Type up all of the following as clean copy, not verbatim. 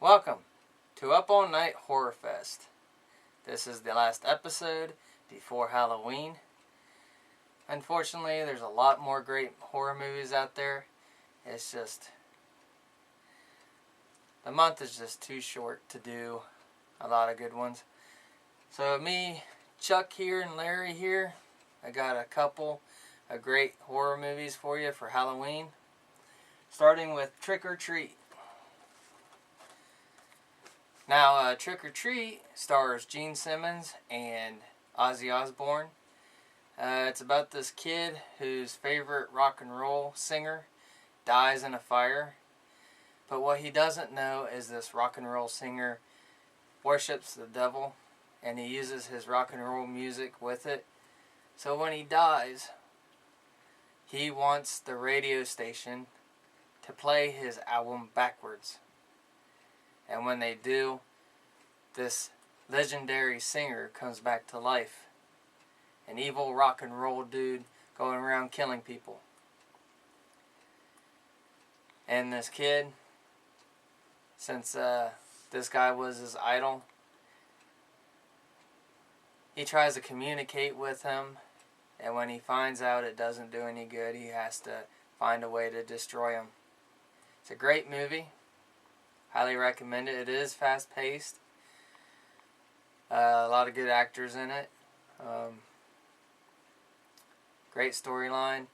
Welcome to Up All Night Horror Fest. This is the last episode before Halloween. Unfortunately, there's a lot more great horror movies out there. It's just, the month is just too short to do a lot of good ones. So me, Chuck here, and Larry here, I got a couple of great horror movies for you for Halloween. Starting with Trick or Treat. Now, Trick or Treat stars Gene Simmons and Ozzy Osbourne. It's about this kid whose favorite rock and roll singer dies in a fire. But what he doesn't know is this rock and roll singer worships the devil, and he uses his rock and roll music with it. So when he dies, he wants the radio station to play his album backwards. And when they do, this legendary singer comes back to life. An evil rock and roll dude going around killing people. And this kid, since this guy was his idol, he tries to communicate with him. And when he finds out it doesn't do any good, he has to find a way to destroy him. It's a great movie. Highly recommend it. It is fast-paced. A lot of good actors in it. Great storyline.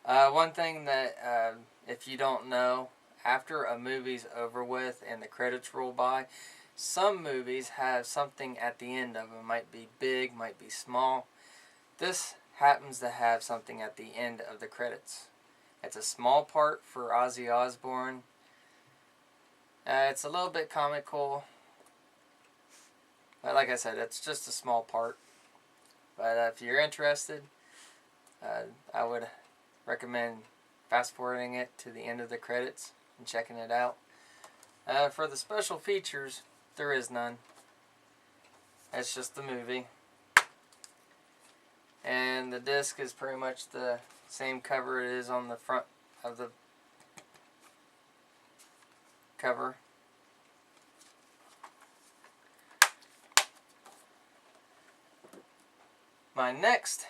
One thing that, if you don't know, after a movie's over with and the credits roll by, some movies have something at the end of them. Might be big, might be small. This happens to have something at the end of the credits. It's a small part for Ozzy Osbourne. It's a little bit comical, but like I said, it's just a small part. But if you're interested, I would recommend fast forwarding it to the end of the credits and checking it out. For the special features, there is none. It's just the movie. And the disc is pretty much the same cover it is on the front of the cover. My next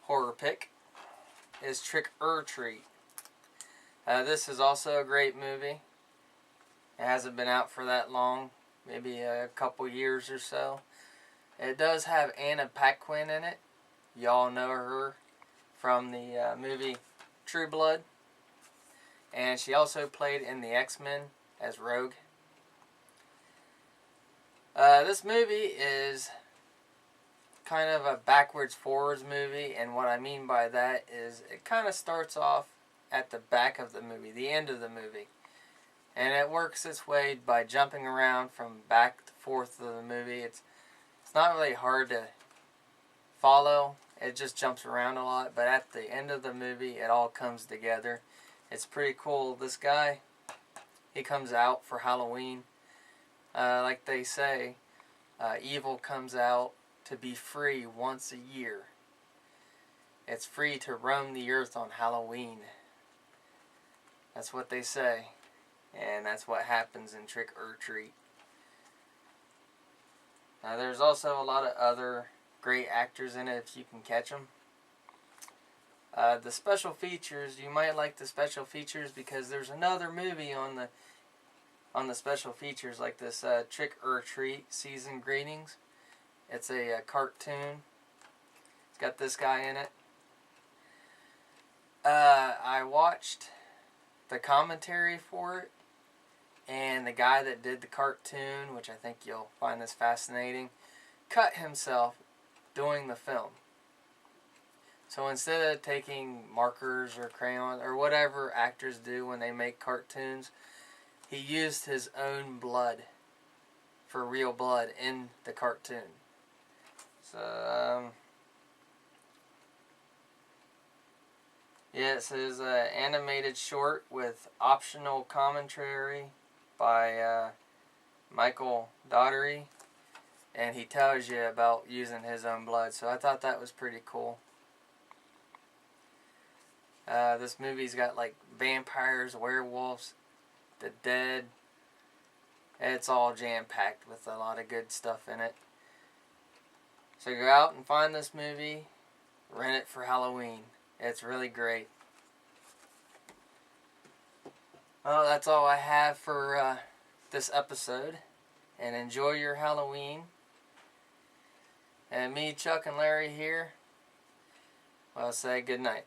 horror pick is Trick or Treat. This is also a great movie. It hasn't been out for that long, maybe a couple years or so. It does have Anna Paquin in it. Y'all know her from the movie True Blood. And she also played in the X-Men as Rogue. This movie is kind of a backwards-forwards movie, and what I mean by that is it kind of starts off at the back of the movie, the end of the movie. And it works its way by jumping around from back to forth of the movie. It's not really hard to follow. It just jumps around a lot, but at the end of the movie, it all comes together. It's pretty cool. This guy, he comes out for Halloween. Like they say, evil comes out to be free once a year. It's free to roam the earth on Halloween. That's what they say. And that's what happens in Trick or Treat. There's also a lot of other great actors in it if you can catch them. The special features, you might like the special features because there's another movie on the special features, like this Trick or Treat Season Greetings. It's a cartoon. It's got this guy in it. I watched the commentary for it, and the guy that did the cartoon, which I think you'll find this fascinating, cut himself doing the film. So instead of taking markers or crayons or whatever actors do when they make cartoons, he used his own blood for real blood in the cartoon. So, yeah, it says animated short with optional commentary by Michael Daugherty, and he tells you about using his own blood. So I thought that was pretty cool. This movie's got like vampires, werewolves, the dead, It's all jam-packed with a lot of good stuff in it. So go out and find this movie, rent it for Halloween. It's really great. Well, that's all I have for this episode. And enjoy your Halloween. And me, Chuck, and Larry here, well, say good night.